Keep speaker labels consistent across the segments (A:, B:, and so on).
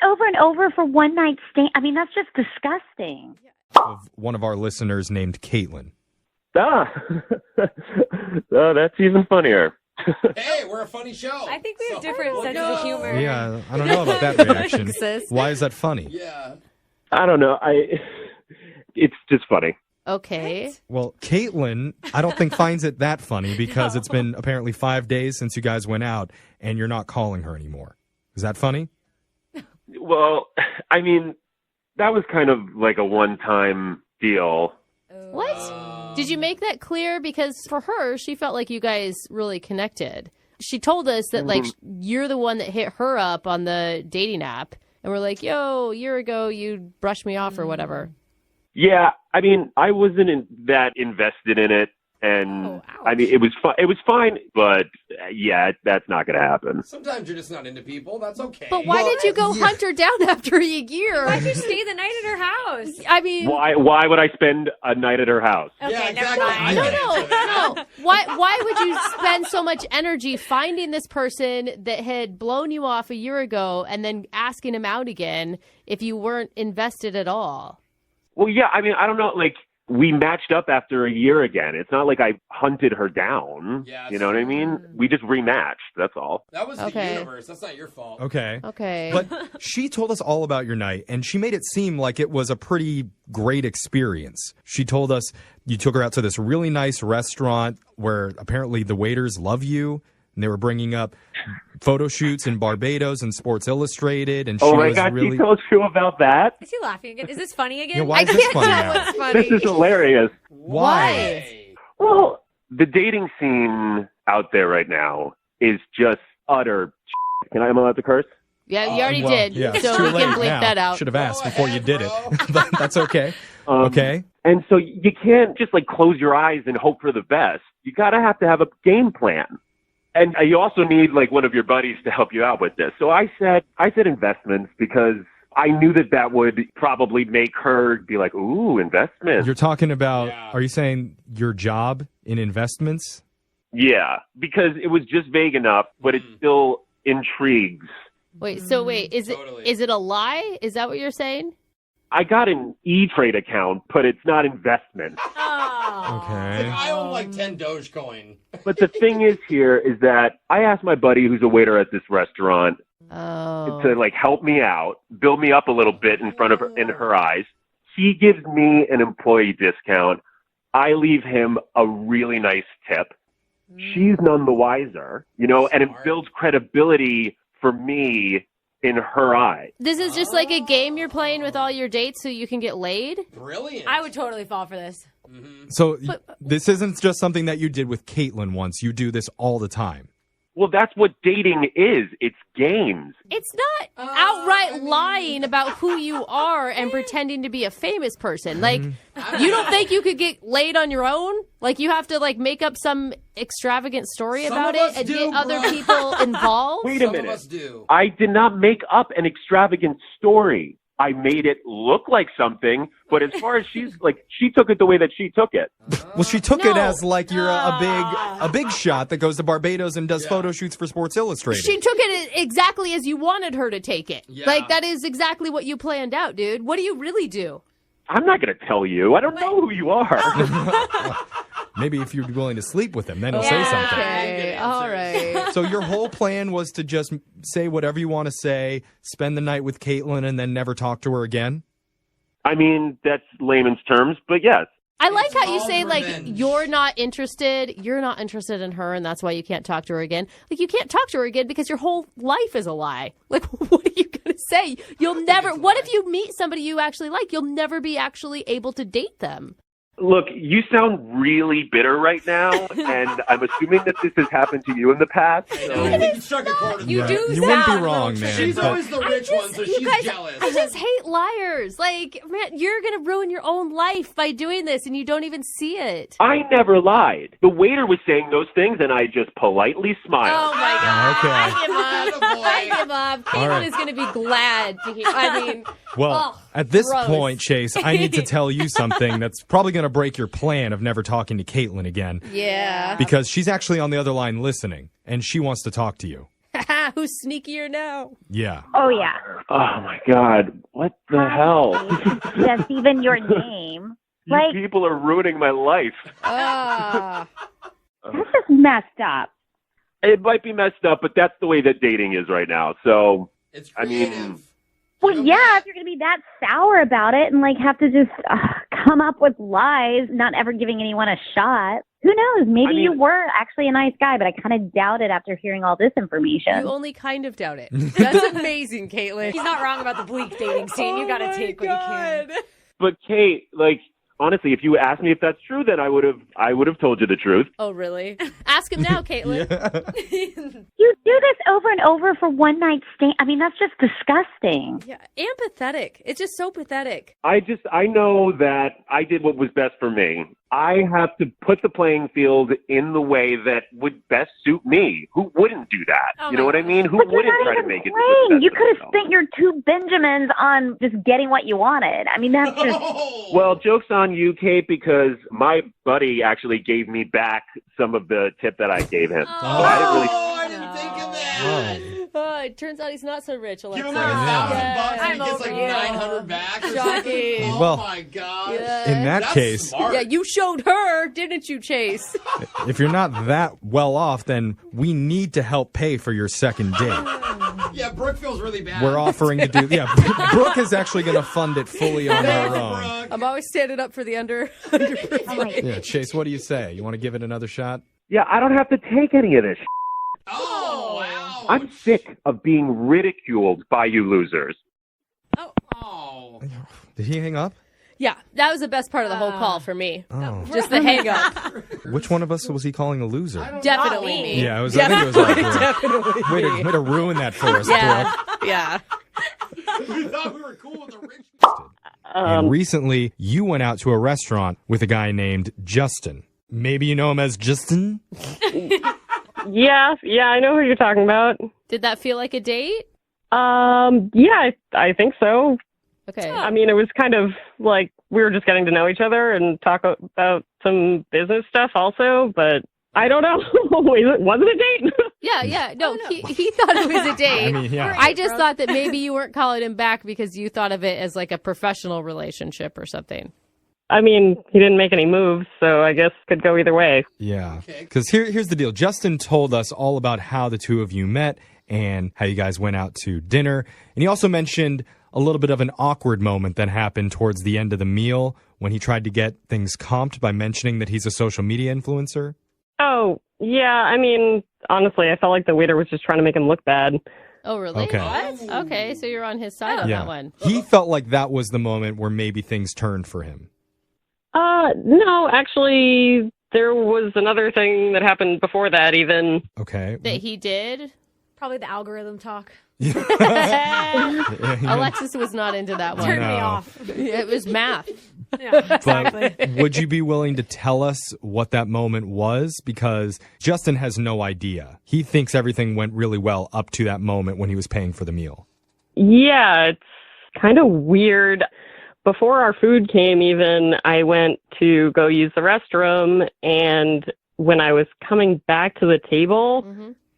A: over and over for one night stand. I mean, that's just disgusting.
B: Of one of our listeners named Caitlin.
C: Oh, that's even funnier.
D: Hey, we're a funny show.
E: I think we have different senses of humor.
B: Yeah, I don't know about that reaction. Why is that funny?
D: Yeah.
C: I don't know. It's just funny.
F: Okay.
B: Well, Caitlin, I don't think finds it that funny because it's been apparently 5 days since you guys went out and you're not calling her anymore. Is that funny?
C: Well, I mean, that was kind of like a one-time deal.
F: What? Did you make that clear? Because for her, she felt like you guys really connected. She told us that, like, you're the one that hit her up on the dating app. And we're like, yo, a year ago, you brushed me off or whatever.
C: Yeah, I mean, I wasn't that invested in it. And, I mean, it was fine, but, yeah, that's not going to happen.
D: Sometimes you're just not into people. That's okay.
F: But why did you go hunt her down after a year?
E: Why'd you stay the night at her house?
F: I mean...
C: Why would I spend a night at her house?
E: Okay,
D: Yeah,
E: never
D: exactly.
E: mind.
F: No. Why would you spend so much energy finding this person that had blown you off a year ago and then asking him out again if you weren't invested at all?
C: Well, yeah, I mean, I don't know, like... We matched up after a year again. It's not like I hunted her down.
D: Yeah,
C: you know what I mean? We just rematched. That's all.
D: That was the
F: Okay.
D: universe. That's not your fault.
B: Okay. But she told us all about your night, and she made it seem like it was a pretty great experience. She told us you took her out to this really nice restaurant where apparently the waiters love you, and they were bringing up photo shoots in Barbados and Sports Illustrated. And she
C: Oh my
B: was
C: God,
B: really...
C: she told you about that?
E: Is he laughing again? Is this funny again?
B: Yeah, why is this funny now?
F: What's funny?
C: This is hilarious.
B: Why?
C: Well, the dating scene out there right now is just utter shit. Am I allowed to curse?
F: Yeah, you already did.
B: Yeah, it's
F: so
B: too
F: we
B: late
F: can bleep
B: now.
F: that out.
B: Should have asked
D: Go
B: before you
D: ahead,
B: did
D: bro.
B: it. But that's okay. Okay.
C: And so you can't just like close your eyes and hope for the best. You gotta have to have a game plan. And you also need like one of your buddies to help you out with this. So I said investments because I knew that would probably make her be like, ooh, investments.
B: You're talking about,
D: Yeah.
B: are you saying your job in investments?
C: Yeah, because it was just vague enough, but it still intrigues.
F: Wait, is
D: Totally.
F: it a lie? Is that what you're saying?
C: I got an E-Trade account, but it's not investment.
E: Oh.
B: Okay.
D: I own like 10 Dogecoin.
C: But the thing is here is that I asked my buddy who's a waiter at this restaurant
F: Oh.
C: to like help me out, build me up a little bit in front of her, in her eyes. He gives me an employee discount. I leave him a really nice tip. She's none the wiser, you know, and it builds credibility for me in her eyes.
F: This is just like a game you're playing with all your dates so you can get laid?
D: Brilliant.
E: I would totally fall for this.
B: So this isn't just something that you did with Caitlin once. You do this all the time.
C: Well, that's what dating is. It's games.
F: It's not outright lying about who you are and pretending to be a famous person. Like, you don't think you could get laid on your own? Like, you have to, like, make up some extravagant story
D: Some
F: about
D: of
F: it
D: us
F: and
D: do,
F: get other
D: bro.
F: people involved?
C: Wait a
D: Some
C: minute.
D: of us do.
C: I did not make up an extravagant story. I made it look like something, but as far as she took it the way that she took it.
B: Well, she took it
F: No.
B: as like you're a big shot that goes to Barbados and does photo shoots for Sports Illustrated.
F: She took it exactly as you wanted her to take it.
D: Yeah.
F: Like, that is exactly what you planned out, dude. What do you really do?
C: I'm not going to tell you. I don't know who you are.
B: Maybe if you're willing to sleep with him, then he'll say something.
F: Okay, all right.
B: So your whole plan was to just say whatever you want to say, spend the night with Caitlin, and then never talk to her again?
C: I mean, that's layman's terms, but yes.
F: I like how you
D: all
F: say, like,
D: revenge.
F: you're not interested in her, and that's why you can't talk to her again. Like, you can't talk to her again because your whole life is a lie. Like, what are you going to say? You'll never, what if you meet somebody you actually like? You'll never be actually able to date them.
C: Look, you sound really bitter right now, and I'm assuming that this has happened to you in the past.
D: I know. I think you struck a chord with
E: You
D: her.
E: do
B: You wouldn't be
E: sound
B: wrong,
E: real
B: man.
D: She's
B: but-
D: always the rich one, so
F: you
D: she's
F: guys,
D: jealous.
F: I just hate liars. Like, man, you're going to ruin your own life by doing this, and you don't even see it.
C: I never lied. The waiter was saying those things, and I just politely smiled.
F: Oh, my God.
B: Okay.
F: I give up.
D: Attaboy.
F: I give up. Caitlin
B: right.
F: is going to be glad to hear. I mean,
B: Well,
F: ugh,
B: at this
F: gross.
B: point, Chase, I need to tell you something that's probably going to break your plan of never talking to Caitlin again.
F: Yeah.
B: Because she's actually on the other line listening, and she wants to talk to you.
F: Who's sneakier now?
B: Yeah.
A: Oh, yeah.
C: Oh my God. What the hell?
A: That's even your name.
C: You
A: Like,
C: people are ruining my life.
F: Ah.
A: that's just messed up.
C: It might be messed up, but that's the way that dating is right now. So,
D: It's
C: I mean-
D: creative.
A: Well, yeah, if you're going to be that sour about it and, like, have to just come up with lies, not ever giving anyone a shot. Who knows? Maybe you were actually a nice guy, but I kind of doubt it after hearing all this information.
F: You only kind of doubt it. That's amazing, Caitlin.
E: He's not wrong about the bleak dating scene. You got to take what you can.
C: but Kate, like, honestly, if you asked me if that's true, then I would have told you the truth.
F: Oh, really? Ask him now, Caitlin.
A: You do this over and over for one night stand. I mean, that's just disgusting.
F: Yeah, and pathetic. It's just so pathetic.
C: I know that I did what was best for me. I have to put the playing field in the way that would best suit me. Who wouldn't do that?
E: Oh
C: you know
E: my
C: what I mean? Who
A: But you're
C: wouldn't
A: not
C: try to
A: even
C: make it?
A: playing. You could have
C: myself?
A: spent your 2 Benjamins on just getting what you wanted. I mean, that's just...
D: Oh.
C: Well, joke's on you, Kate, because my buddy actually gave me back some of the tip that I gave him.
D: Oh,
C: So I didn't really.
D: I didn't think of that.
F: Oh, it turns out he's not so rich, Alexa.
D: Give him like $1,000 and
E: I'm
D: he gets like
E: over you.
D: 900 back or
F: Shocking.
D: something. Oh
B: Well,
D: my God.
F: Yeah.
B: In that
D: That's
B: case,
D: smart.
F: Yeah, you showed her, didn't you, Chase?
B: if you're not that well off, then we need to help pay for your second date.
D: Yeah, Brooke feels really bad.
B: We're offering to do. Yeah, Brooke is actually going to fund it fully on
D: Thanks,
B: her own.
D: Brooke.
F: I'm always standing up for the underprivileged.
B: Yeah, Chase, what do you say? You want to give it another shot?
C: Yeah, I don't have to take any of this.
D: Oh, wow.
C: I'm sick of being ridiculed by you losers.
D: Oh.
B: Did he hang up?
F: Yeah, that was the best part of the whole call for me.
B: Oh.
F: Just the hang up.
B: Which one of us was he calling a loser?
F: Definitely
E: Not
F: me.
B: Yeah, I think it was all Brooke.
F: Definitely
B: Way
F: me.
B: to ruin that for us,
F: Yeah,
B: Brooke.
F: yeah.
D: We thought we were cool with the rich.
B: And recently, you went out to a restaurant with a guy named Justin. Maybe you know him as Justin?
G: Yeah, I know who you're talking about.
F: Did that feel like a date?
G: Yeah, I think so.
F: Okay.
G: I mean, it was kind of like we were just getting to know each other and talk about some business stuff also, but I don't know. Was it a date?
F: Yeah. No, he thought it was a date.
B: I mean, yeah.
F: I just thought that maybe you weren't calling him back because you thought of it as like a professional relationship or something.
G: I mean, he didn't make any moves, so I guess could go either way.
B: Yeah.
D: Okay.
B: Because here's the deal. Justin told us all about how the two of you met and how you guys went out to dinner. And he also mentioned a little bit of an awkward moment that happened towards the end of the meal when he tried to get things comped by mentioning that he's a social media influencer.
G: Oh, yeah, I mean, honestly, I felt like the waiter was just trying to make him look bad.
F: Oh, really?
B: Okay.
F: What? Okay, so you're on his side on that one.
B: He felt like that was the moment where maybe things turned for him.
G: No, actually, there was another thing that happened before that even.
B: Okay.
F: That he did?
E: Probably the algorithm talk.
F: Alexis was not into that one.
E: Turned me
B: No.
E: off.
F: It was math.
E: Yeah, exactly.
B: But would you be willing to tell us what that moment was? Because Justin has no idea. He thinks everything went really well up to that moment when he was paying for the meal.
G: Yeah, it's kind of weird. Before our food came even, I went to go use the restroom, and when I was coming back to the table,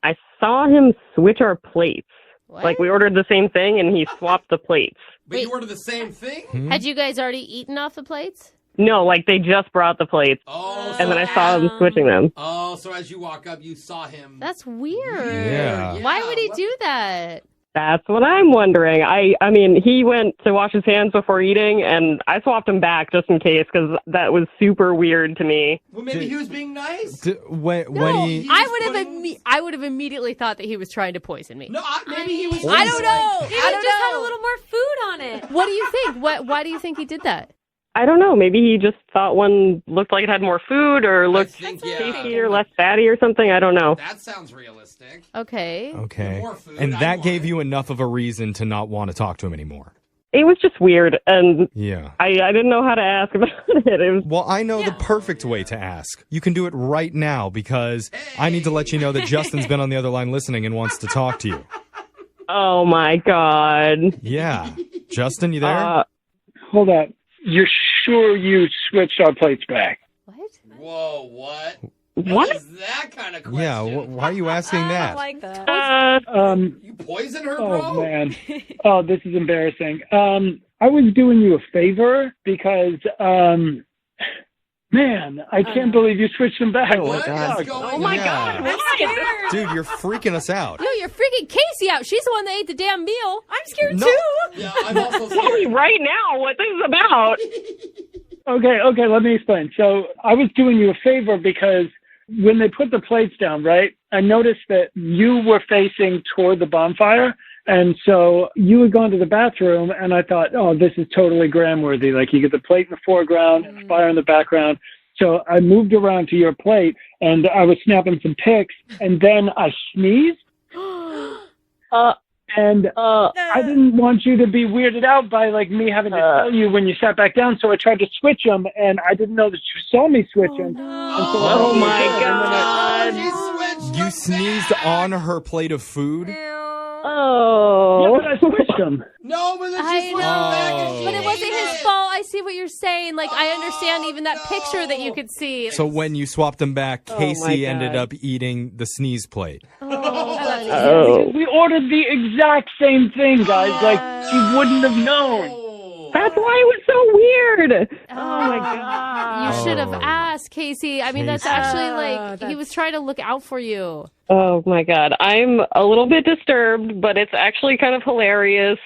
G: I saw him switch our plates.
F: What?
G: Like, we ordered the same thing, and he swapped the plates.
D: But you ordered the same thing?
F: Had you guys already eaten off the plates?
G: No, like, they just brought the plates,
D: Oh,
G: and then I saw him switching them.
D: Oh, so as you walk up, you saw him.
F: That's weird.
B: Yeah.
F: Why would he do that?
G: That's what I'm wondering. I mean, he went to wash his hands before eating, and I swapped him back just in case, because that was super weird to me.
D: Well, maybe he was being nice.
B: When he...
F: I would have immediately thought that he was trying to poison me.
D: No, maybe he was.
F: I don't know.
E: Maybe
F: I
E: it
F: don't
E: just
F: know.
E: had a little more food on it.
F: What do you think? Why do you think he did that?
G: I don't know. Maybe he just thought one looked like it had more food or looked
D: think,
G: tasty or less fatty or something. I don't know.
D: That sounds realistic.
F: Okay.
B: Okay.
D: More food,
B: And
D: I'd
B: that
D: want
B: gave
D: it.
B: you enough of a reason to not want to talk to him anymore.
G: It was just weird, and
B: Yeah.
G: I didn't know how to ask about it. It was
B: Well, I know the perfect way to ask. You can do it right now because I need to let you know that Justin's been on the other line listening and wants to talk to you.
G: oh my god.
B: Yeah. Justin, you there?
H: Hold on. You're sure you switched our plates back?
F: What?
D: Whoa, what?
G: What?
D: is that kind of question?
B: Yeah, why are you asking
E: I
B: that?
E: don't like that.
D: You poison her, bro?
H: Oh, man. Oh, this is embarrassing. I was doing you a favor because, man, I can't believe you switched them back.
D: What
G: God.
D: is going
G: Oh my
D: on?
G: God.
E: I'm scared.
B: Dude, you're freaking us out.
F: No, you're freaking Casey out. She's the one that ate the damn meal.
E: I'm scared
B: No.
E: too.
D: Yeah, I'm also
G: Tell me
D: scared.
G: right now what this is about.
H: Okay, let me explain. So I was doing you a favor because when they put the plates down, right, I noticed that you were facing toward the bonfire. And so you had gone to the bathroom, and I thought, oh, this is totally Graham-worthy. Like, you get the plate in the foreground and the fire in the background. So I moved around to your plate, and I was snapping some pics, and then I sneezed. I didn't want you to be weirded out by, like, me having to tell you when you sat back down, so I tried to switch them, and I didn't know that you saw me switch them.
G: Oh, my God.
D: She switched
B: You
D: them
B: sneezed
D: back.
B: on her plate of food?
G: Oh.
H: Yeah, but I switched them.
D: No, but then
F: I
D: she switched them back and
B: know.
D: she
F: But it wasn't
D: ate
F: his
D: it.
F: fault. I see what you're saying. Like, I understand even that picture that you could see.
B: So when you swapped them back, Casey
G: God.
B: ended up eating the sneeze plate.
G: Oh.
H: We ordered the exact same thing, guys. Like, she wouldn't have known.
D: Oh.
G: That's why it was so weird. Oh, my God.
F: You should have
B: Oh.
F: asked, Casey. I mean, that's
B: Casey.
F: actually like, he was trying to look out for you.
G: Oh, my God. I'm a little bit disturbed, but it's actually kind of hilarious.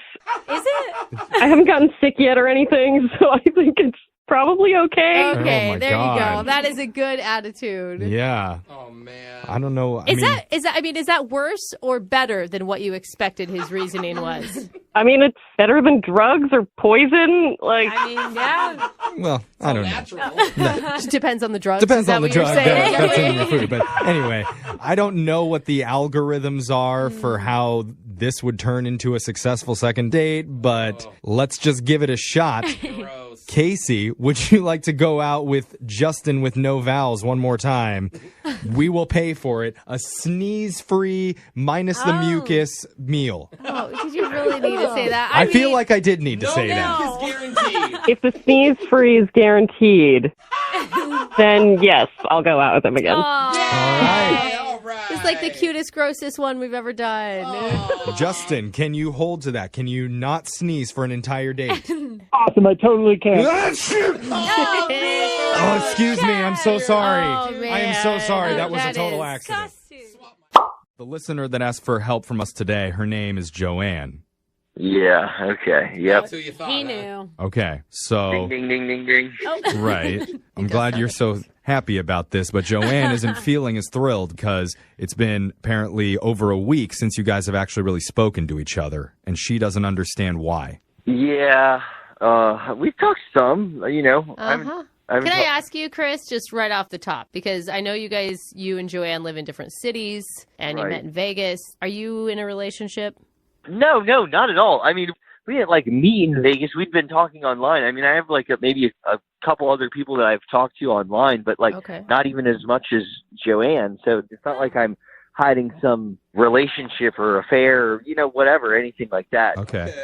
E: Is it?
G: I haven't gotten sick yet or anything, so I think it's probably okay.
F: Okay,
B: my
F: there you go.
B: God.
F: That is a good attitude.
B: Yeah.
D: Oh, man.
B: I don't know.
F: Is that worse or better than what you expected his reasoning was?
G: I mean, it's better than drugs or poison. Like,
E: I mean, yeah.
B: Well, I don't know.
D: Natural.
F: Just depends on the drugs.
B: Depends
F: Is that
B: on the
F: what you're
B: drug
F: saying?
B: that's in your food. But anyway, I don't know what the algorithms are for how this would turn into a successful second date, but let's just give it a shot.
D: Gross.
B: Casey, would you like to go out with Justin with no vowels one more time? We will pay for it. A sneeze-free, minus the mucus meal.
F: Oh, did you really need to say that?
B: I feel like I did need to say that.
D: No, is guaranteed.
G: if the sneeze free is guaranteed, then yes, I'll go out with him again.
B: All right.
D: All right.
F: It's like the cutest, grossest one we've ever done.
D: Oh.
B: Justin, can you hold to that? Can you not sneeze for an entire date?
H: Awesome, I totally can.
B: Oh, excuse me. I'm so sorry.
F: Oh, man.
B: I am so sorry. That was a
F: That
B: total
F: is
B: accident.
E: Disgusting.
B: The listener that asked for help from us today, her name is Joanne.
I: Yeah, okay. Yep.
D: That's who you thought.
E: He
D: huh?
E: knew.
B: Okay, so
I: Ding, ding, ding, ding, ding.
B: right. I'm glad you're so happy about this, but Joanne isn't feeling as thrilled because it's been apparently over a week since you guys have actually really spoken to each other, and she doesn't understand why.
I: Yeah, we've talked some, you know.
F: Uh-huh.
I: I'm
F: Can I ask you, Chris, just right off the top, because I know you and Joanne live in different cities, and you
I: Right.
F: met in Vegas. Are you in a relationship?
I: No, not at all. I mean, we didn't like meet in Vegas. We'd been talking online. I mean, I have like maybe a couple other people that I've talked to online, but like
F: Okay.
I: not even as much as Joanne. So it's not like I'm hiding some relationship or affair or, you know, whatever, anything like that.
B: Okay.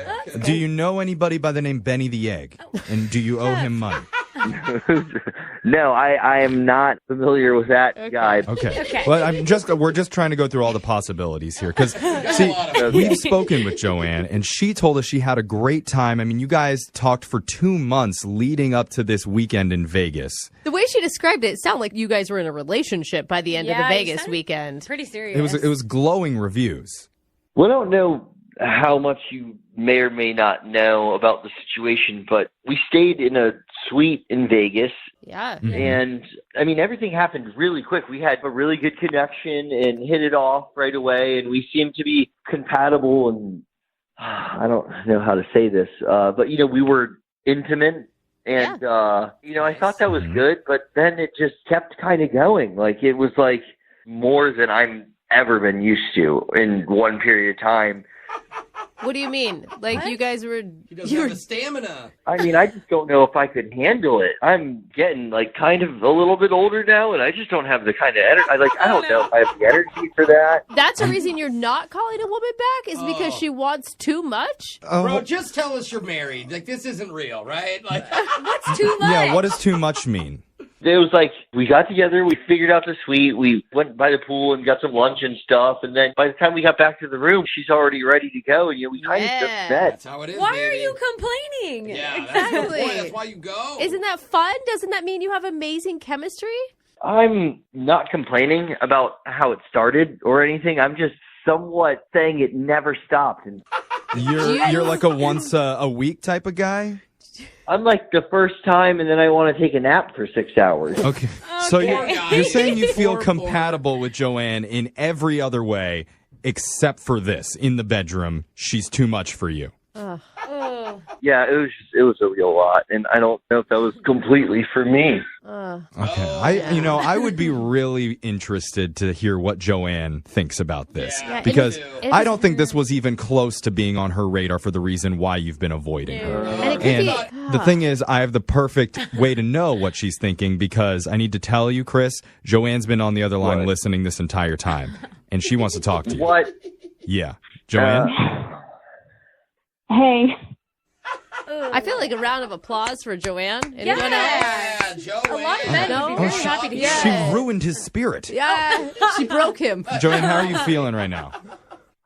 B: Do you know anybody by the name Benny the Egg? And do you owe him money?
I: No, I am not familiar with that guy.
B: Okay. Well, we're just trying to go through all the possibilities here because see,
D: lot of
B: we've spoken with Joanne and she told us she had a great time. I mean, you guys talked for 2 months leading up to this weekend in Vegas.
F: The way she described it, it sounded like you guys were in a relationship by the end of the
E: Yeah, you
F: Vegas
E: sounded
F: weekend.
E: Pretty serious.
B: It was glowing reviews.
I: Well, I don't know how much you may or may not know about the situation, but we stayed in a suite in Vegas.
F: Yeah.
I: And I mean, everything happened really quick. We had a really good connection and hit it off right away. And we seemed to be compatible. And I don't know how to say this, but you know, we were intimate. And, you know, I thought that was good, but then it just kept kind of going. Like it was like more than I've ever been used to in one period of time.
F: What do you mean? Like you guys were?
D: He doesn't have the stamina.
I: I mean, I just don't know if I could handle it. I'm getting like kind of a little bit older now, and I just don't have the kind of energy. I don't know if I have the energy for that.
F: That's a reason you're not calling a woman back is because she wants too much.
D: Bro, just tell us you're married. Like, this isn't real, right? Like,
E: What's too much?
B: Yeah, what does too much mean?
I: It was like we got together, we figured out the suite, we went by the pool and got some lunch and stuff, and then by the time we got back to the room, she's already ready to go, and we kind of just met.
D: That's how it is,
E: Why
D: baby.
E: are you complaining?
D: Yeah,
E: exactly.
D: that's the point. That's why you go.
F: Isn't that fun? Doesn't that mean you have amazing chemistry?
I: I'm not complaining about how it started or anything. I'm just somewhat saying it never stopped. And
B: You're like a once a week type of guy?
I: I'm like the first time, and then I want to take a nap for 6 hours.
B: Okay. So you're saying you feel
D: Poor.
B: compatible with Joanne in every other way except for this. In the bedroom, she's too much for you.
I: Yeah, it was a real lot, and I don't know if that was completely for me.
B: Okay. I would be really interested to hear what Joanne thinks about this.
D: Yeah,
B: because
D: me too.
F: It
B: I
F: is-
B: don't think this was even close to being on her radar for the reason why you've been avoiding her.
F: And it could
B: And the thing is, I have the perfect way to know what she's thinking because I need to tell you, Chris, Joanne's been on the other line
I: What?
B: listening this entire time, and she wants to talk to you.
I: What?
B: Yeah. Joanne?
J: Hey.
F: I feel like a round of applause for Joanne. Anyone else?
D: Yeah, Joanne.
E: A lot of men would be very happy to hear
B: She
E: that.
B: ruined his spirit.
F: Yeah, she broke him.
B: Joanne, how are you feeling right now?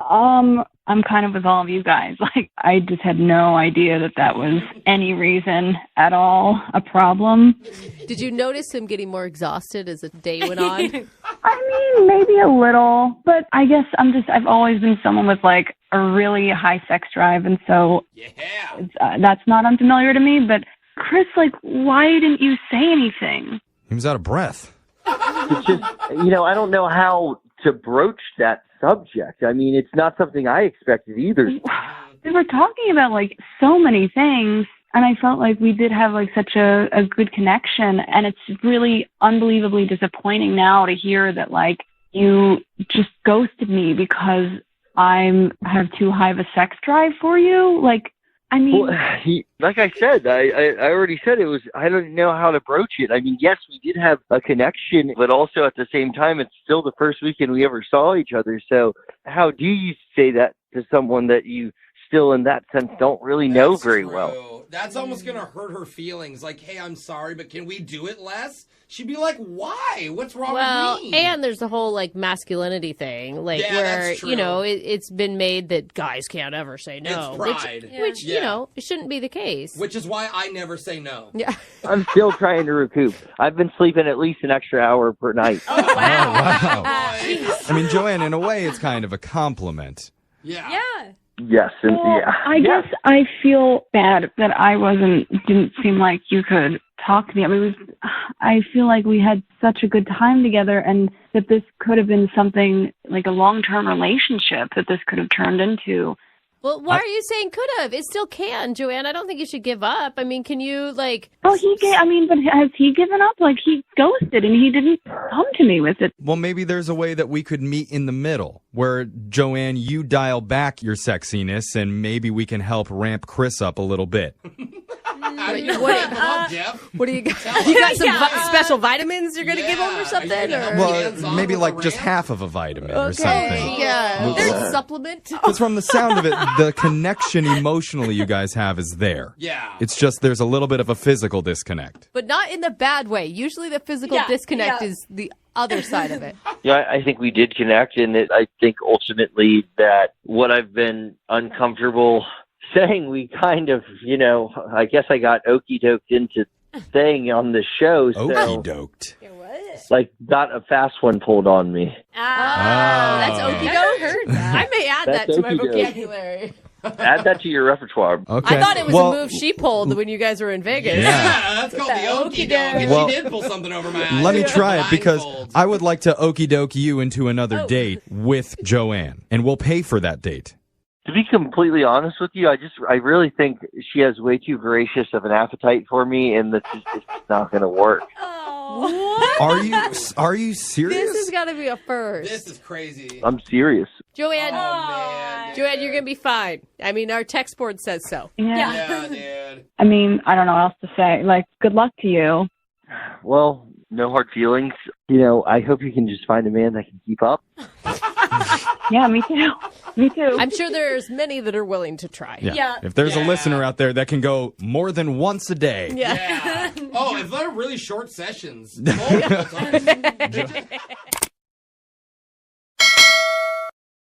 J: I'm kind of with all of you guys. Like, I just had no idea that was any reason at all a problem.
F: Did you notice him getting more exhausted as the day went on?
J: I mean, maybe a little, but I guess I've always been someone with like a really high sex drive, and so
D: Yeah.
J: that's not unfamiliar to me. But Chris, like, why didn't you say anything?
B: He was out of breath.
I: It's just, I don't know how to broach that subject. I mean, it's not something I expected either.
J: We were talking about like so many things, and I felt like we did have like such a good connection, and it's really unbelievably disappointing now to hear that like you just ghosted me because I have too high of a sex drive for you. Like, I mean,
I: Well, like I said, I already said it was, I don't know how to broach it. I mean, yes, we did have a connection, but also at the same time, it's still the first weekend we ever saw each other. So how do you say that to someone that you still, in that sense, don't really know
D: That's
I: very
D: true.
I: well?
D: That's almost going to hurt her feelings. Like, hey, I'm sorry, but can we do it less? She'd be like, why? What's wrong with me?
F: And there's the whole like masculinity thing, like
D: Yeah,
F: where
D: that's true.
F: it's been made that guys can't ever say no,
D: It's pride.
F: which
D: Yeah.
F: it shouldn't be the case.
D: Which is why I never say no.
F: Yeah.
I: I'm still trying to recoup. I've been sleeping at least an extra hour per night.
D: Oh,
B: wow.
D: Boy.
B: I mean, Joanne, in a way, it's kind of a compliment.
D: Yeah.
E: Yeah.
I: Yes, and
J: well,
I: yeah.
J: I guess I feel bad that didn't seem like you could talk to me. I mean, I feel like we had such a good time together, and that this could have been something like a long-term relationship that this could have turned into.
F: Well, why are you saying could have? It still can, Joanne. I don't think you should give up. I mean, can you like?
J: Oh, but has he given up? Like, he ghosted and he didn't come to me with it.
B: Well, maybe there's a way that we could meet in the middle where, Joanne, you dial back your sexiness and maybe we can help ramp Chris up a little bit.
D: How do you ramp him up, Jeff?
F: What do you got?
D: Tell
F: You got
D: us.
F: some special vitamins you're gonna give him
D: Yeah.
F: or something?
D: Are you gonna
F: Or?
D: help
B: Well,
D: hands-on
B: maybe
D: with
B: like
D: the
B: just
D: ramp?
B: half of a vitamin or
F: Okay.
B: something.
F: Yeah.
B: Well,
F: There's a supplement.
B: Because from the sound of it, the connection emotionally you guys have is there.
D: Yeah.
B: It's just there's a little bit of a physical disconnect.
F: But not in the bad way. Usually the physical disconnect is the other side of it.
I: Yeah, I think we did connect, and I think ultimately that what I've been uncomfortable saying, we kind of, I guess I got okey-doked into staying on the show. So,
B: Okey-doked.
I: like, got a fast one pulled on me.
F: That's
B: Oh.
F: okey
E: Never heard that.
F: I may add that
I: That's
F: to my
I: okey-doke.
F: vocabulary.
I: Add that to your repertoire.
B: Okay.
F: I thought it was
B: Well,
F: a move she pulled when you guys were in Vegas.
B: Yeah.
D: That's called the okey doke. And
B: Well,
D: she did pull something over my eyes.
B: Let me try it because
D: Blindfold.
B: I would like to okey doke you into another date with Joanne, and we'll pay for that date.
I: To be completely honest with you, I really think she has way too voracious of an appetite for me, and it's not going to work.
F: What?
B: Are you serious?
F: This has got to be a first.
D: This is crazy.
I: I'm serious.
F: Joanne,
D: Man.
F: Joanne, you're going to be fine. I mean, our text board says so.
D: Yeah, dude.
J: I mean, I don't know what else to say. Like, good luck to you.
I: Well, no hard feelings. I hope you can just find a man that can keep up.
J: Yeah, me too. Me too.
F: I'm sure there's many that are willing to try.
B: Yeah. If there's a listener out there that can go more than once a day.
F: Yeah.
D: Yeah. Oh, if they're really short sessions. Multiple times.